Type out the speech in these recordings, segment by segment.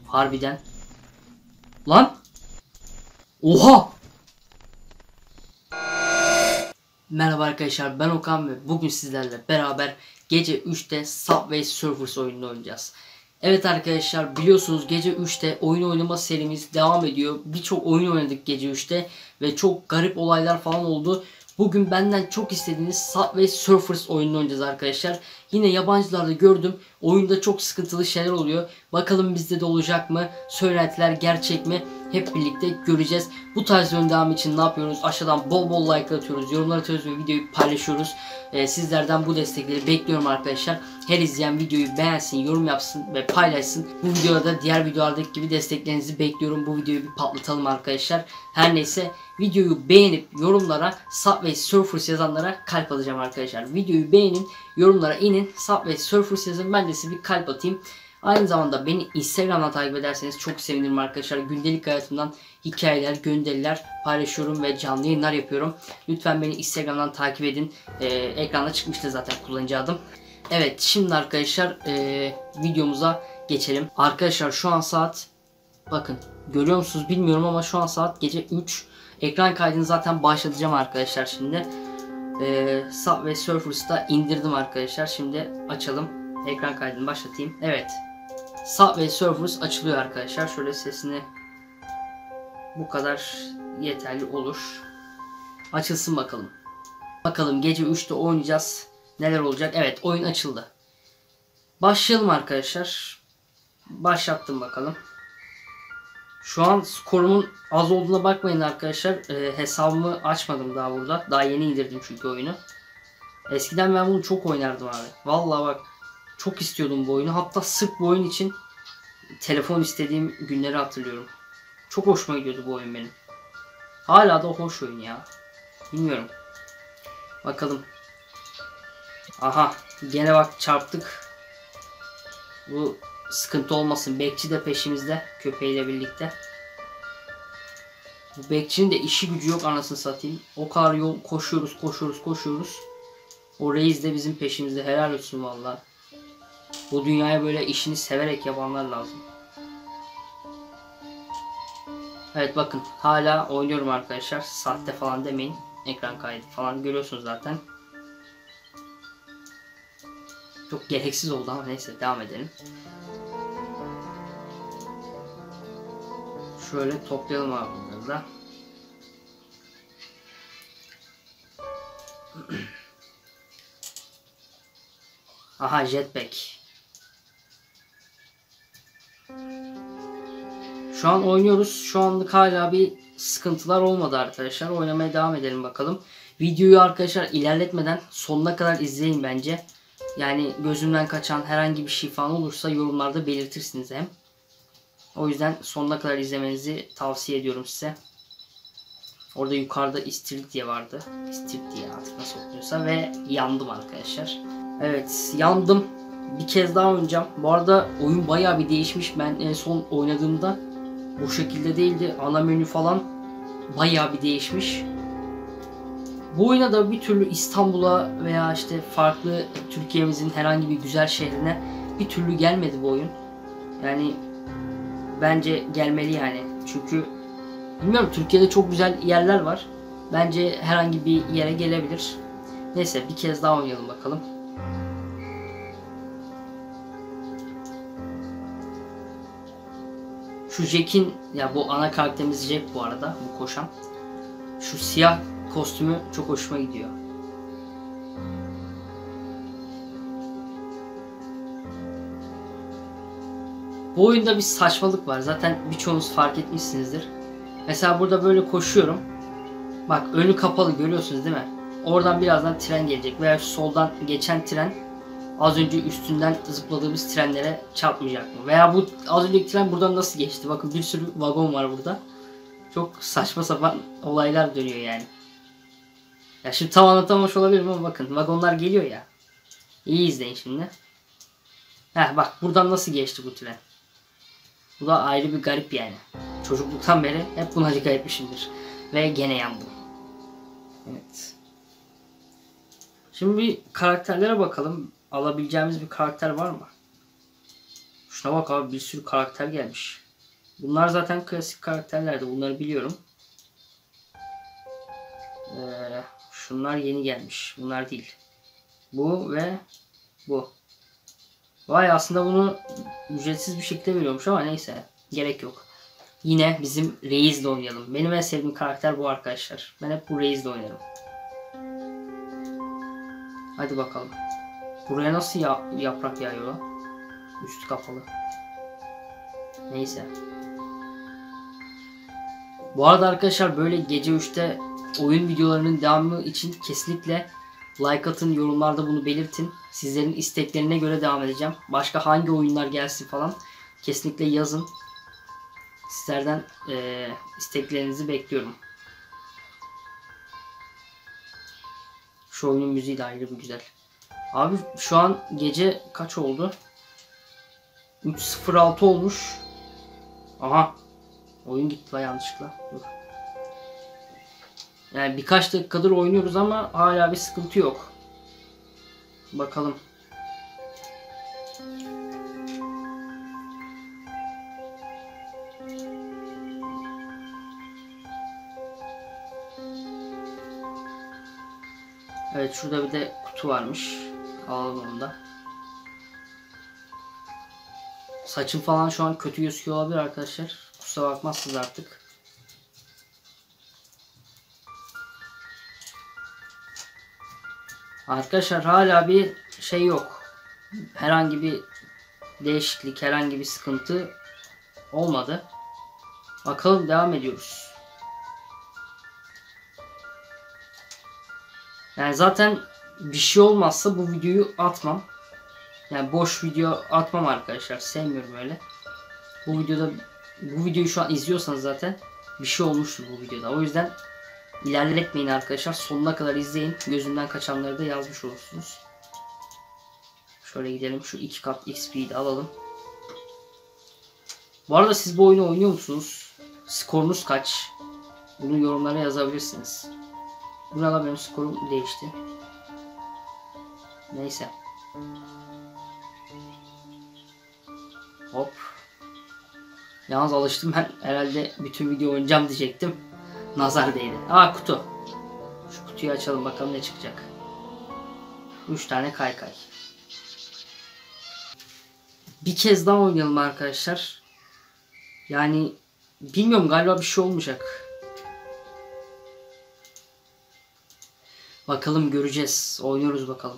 Harbiden. Lan. Oha. Merhaba arkadaşlar, ben Okan ve bugün sizlerle beraber gece 3'te Subway Surfers oyununu oynayacağız. Evet arkadaşlar, biliyorsunuz gece 3'te oyun oynama serimiz devam ediyor. Birçok oyun oynadık gece 3'te ve çok garip olaylar falan oldu. Bugün benden çok istediğiniz Subway Surfers oyununu oynayacağız arkadaşlar. Yine yabancılarda gördüm. Oyunda çok sıkıntılı şeyler oluyor. Bakalım bizde de olacak mı? Söylentiler gerçek mi? Hep birlikte göreceğiz. Bu tarz oyun devamı için ne yapıyoruz? Aşağıdan bol bol like atıyoruz, yorumlar atıyoruz ve videoyu paylaşıyoruz. Sizlerden bu destekleri bekliyorum arkadaşlar. Her izleyen videoyu beğensin, yorum yapsın ve paylaşsın. Bu videoda diğer videolardaki gibi desteklerinizi bekliyorum. Bu videoyu bir patlatalım arkadaşlar. Her neyse, videoyu beğenip yorumlara Subway Surfers yazanlara kalp atacağım arkadaşlar. Videoyu beğenin, yorumlara inin, Subway Surfers yazın, ben de size bir kalp atayım. Aynı zamanda beni Instagram'dan takip ederseniz çok sevinirim arkadaşlar. Gündelik hayatımdan hikayeler, gönderiler paylaşıyorum ve canlı yayınlar yapıyorum. Lütfen beni Instagram'dan takip edin. Ekranda çıkmıştı zaten kullanıcı adım. Evet, şimdi arkadaşlar videomuza geçelim. Arkadaşlar şu an saat, bakın görüyor musunuz bilmiyorum ama şu an saat gece 3. Ekran kaydını zaten başlatacağım arkadaşlar şimdi. Subway Surfers'ta indirdim arkadaşlar. Şimdi açalım. Ekran kaydını başlatayım. Evet. Subway Surfers açılıyor arkadaşlar. Şöyle sesini, bu kadar yeterli olur. Açılsın bakalım. Bakalım gece 3'te oynayacağız. Neler olacak? Evet, oyun açıldı. Başlayalım arkadaşlar. Başlattım bakalım. Şu an skorumun az olduğuna bakmayın arkadaşlar. Hesabımı açmadım daha burada. Daha yeni indirdim çünkü oyunu. Eskiden ben bunu çok oynardım abi. Vallahi bak, çok istiyordum bu oyunu. Hatta sırf bu oyun için telefon istediğim günleri hatırlıyorum. Çok hoşuma gidiyordu bu oyun benim. Hala da hoş oyun ya. Bilmiyorum. Bakalım. Aha, gene bak çarptık. Bu sıkıntı olmasın. Bekçi de peşimizde köpeğiyle birlikte. Bu bekçinin de işi gücü yok anasını satayım. O kadar yol koşuyoruz. O reis de bizim peşimizde. Helal olsun vallahi. Bu dünyaya böyle işini severek yapanlar lazım. Evet bakın, hala oynuyorum arkadaşlar. Sahte falan demeyin. Ekran kaydı falan görüyorsunuz zaten. Çok gereksiz oldu ama neyse, devam edelim. Şöyle toplayalım abi bunları da. Aha, jetpack. Şu an oynuyoruz. Şu anlık hala bir sıkıntılar olmadı arkadaşlar. Oynamaya devam edelim bakalım. Videoyu arkadaşlar ilerletmeden sonuna kadar izleyin bence. Yani gözümden kaçan herhangi bir şey falan olursa yorumlarda belirtirsiniz hem. O yüzden sonuna kadar izlemenizi tavsiye ediyorum size. Orada yukarıda istiridye vardı. İstiridye artık nasıl okunuyorsa ve yandım arkadaşlar. Evet, yandım. Bir kez daha oynayacağım. Bu arada oyun bayağı bir değişmiş. Ben en son oynadığımda bu şekilde değildi. Ana menü falan bayağı bir değişmiş. Bu oyuna da bir türlü İstanbul'a veya işte farklı Türkiye'mizin herhangi bir güzel şehrine bir türlü gelmedi bu oyun. Yani bence gelmeli yani. Çünkü bilmiyorum, Türkiye'de çok güzel yerler var. Bence herhangi bir yere gelebilir. Neyse, bir kez daha oynayalım bakalım. Şu Jack'in, ya bu ana karakterimiz Jack bu arada, bu koşan. Şu siyah kostümü çok hoşuma gidiyor. Bu oyunda bir saçmalık var. Zaten birçoğunuz fark etmişsinizdir. Mesela burada böyle koşuyorum. Bak, önü kapalı, görüyorsunuz değil mi? Oradan birazdan tren gelecek veya şu soldan geçen tren az önce üstünden zıpladığımız trenlere çarpmayacak mı? Veya bu az önceki tren buradan nasıl geçti? Bakın, bir sürü vagon var burada. Çok saçma sapan olaylar dönüyor yani. Ya şimdi tam anlatamamış olabilirim ama bakın, vagonlar geliyor ya. İyi izleyin şimdi. Heh, bak buradan nasıl geçti bu tren. Bu da ayrı bir garip yani. Çocukluktan beri hep buna dikkat etmişimdir. Ve gene yandım. Evet. Şimdi bir karakterlere bakalım. Alabileceğimiz bir karakter var mı? Şuna bak abi, bir sürü karakter gelmiş. Bunlar zaten klasik karakterlerdi. Bunları biliyorum. Şunlar yeni gelmiş. Bunlar değil. Bu ve bu. Vay, aslında bunu ücretsiz bir şekilde veriyormuş ama neyse. Gerek yok. Yine bizim Reis'le oynayalım. Benim en sevdiğim karakter bu arkadaşlar. Ben hep bu Reis'le oynarım. Hadi bakalım. Buraya nasıl yaprak yağıyor? Üstü kapalı. Neyse. Bu arada arkadaşlar, böyle gece 3'te oyun videolarının devamı için kesinlikle like atın, yorumlarda bunu belirtin. Sizlerin isteklerine göre devam edeceğim. Başka hangi oyunlar gelsin falan kesinlikle yazın. Sizlerden isteklerinizi bekliyorum. Şu oyunun müziği de ayrı bir güzel. Abi şu an gece kaç oldu? 3:06 olmuş. Aha. Oyun gitti la yanlışlıkla. Dur. Yani birkaç dakikadır oynuyoruz ama hala bir sıkıntı yok. Bakalım. Evet, şurada bir de kutu varmış. Alalım onu da. Saçım falan şu an kötü gözüküyor olabilir arkadaşlar. Kusura bakmazsınız artık. Arkadaşlar hala bir şey yok. Herhangi bir değişiklik, herhangi bir sıkıntı olmadı. Bakalım, devam ediyoruz. Yani zaten bir şey olmazsa bu videoyu atmam. Yani boş video atmam arkadaşlar. Sevmiyorum öyle. Bu videoyu şu an izliyorsanız zaten bir şey olmuştur bu videoda. O yüzden ilerletmeyin arkadaşlar. Sonuna kadar izleyin. Gözümden kaçanları da yazmış olursunuz. Şöyle gidelim. Şu 2 kat XP'yi de alalım. Bu arada siz bu oyunu oynuyor musunuz? Skorunuz kaç? Bunu yorumlara yazabilirsiniz. Burada benim skorum değişti. Neyse. Hop. Yalnız alıştım ben. Herhalde bütün video oynayacağım diyecektim. Nazar değdi. Aa, kutu. Şu kutuyu açalım bakalım ne çıkacak. 3 tane kaykay. Bir kez daha oynayalım arkadaşlar. Yani bilmiyorum, galiba bir şey olmayacak. Bakalım, göreceğiz. Oynuyoruz bakalım.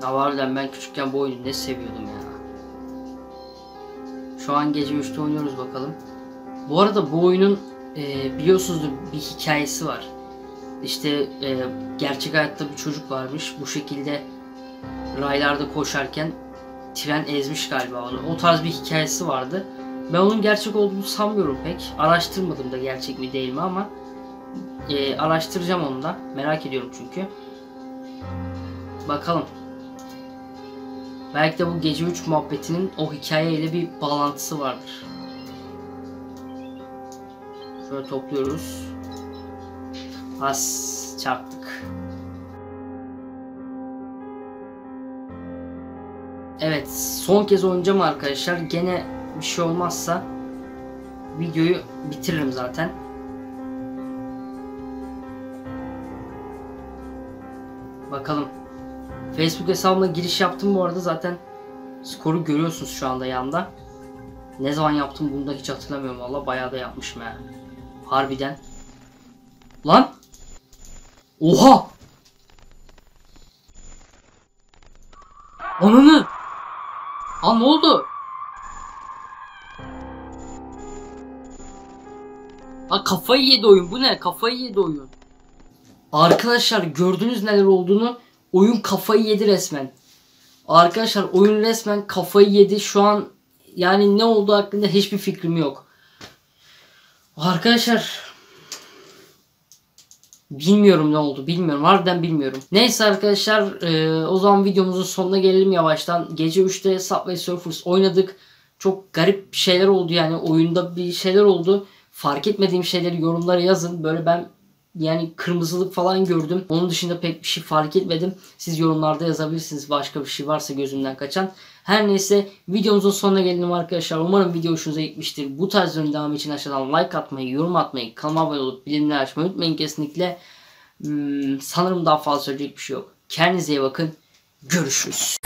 Ya harbiden ben küçükken bu oyunu ne seviyordum ya. Şu an gece 3'te oynuyoruz bakalım. Bu arada bu oyunun biliyorsunuzdur, bir hikayesi var. İşte gerçek hayatta bir çocuk varmış. Bu şekilde raylarda koşarken tren ezmiş galiba onu. O tarz bir hikayesi vardı. Ben onun gerçek olduğunu sanmıyorum pek. Araştırmadım da gerçek mi değil mi ama araştıracağım onu da. Merak ediyorum çünkü. Bakalım. Belki de bu gece 3 muhabbetinin o hikayeyle bir bağlantısı vardır. Şöyle topluyoruz. Az çarptık. Evet, son kez oynayacağım arkadaşlar. Gene bir şey olmazsa videoyu bitiririm zaten. Bakalım. Facebook hesabımla giriş yaptım bu arada, zaten skoru görüyorsunuz şu anda yanda. Ne zaman yaptım bunu da hiç hatırlamıyorum valla, bayağı da yapmışım yani. Harbiden. Lan! Oha! Ananı! Aa, ne oldu? Aa, kafayı yedi oyun. Bu ne? Kafayı yedi oyun. Arkadaşlar gördünüz neler olduğunu. Oyun kafayı yedi resmen. Arkadaşlar oyun resmen kafayı yedi. Şu an yani ne olduğu hakkında hiçbir fikrim yok. Arkadaşlar bilmiyorum ne oldu. Bilmiyorum. Harbiden bilmiyorum. Neyse arkadaşlar, o zaman videomuzun sonuna gelelim yavaştan. Gece 3'te Subway Surfers oynadık. Çok garip şeyler oldu yani. Oyunda bir şeyler oldu. Fark etmediğim şeyleri yorumlara yazın. Böyle ben yani kırmızılık falan gördüm. Onun dışında pek bir şey fark etmedim. Siz yorumlarda yazabilirsiniz başka bir şey varsa gözümden kaçan. Her neyse videomuzun sonuna geldim arkadaşlar. Umarım video hoşunuza gitmiştir. Bu tarz videoların devamı için aşağıdan like atmayı, yorum atmayı, kanalıma abone olup bildirimleri açmayı unutmayın kesinlikle. Sanırım daha fazla söyleyecek bir şey yok. Kendinize iyi bakın. Görüşürüz.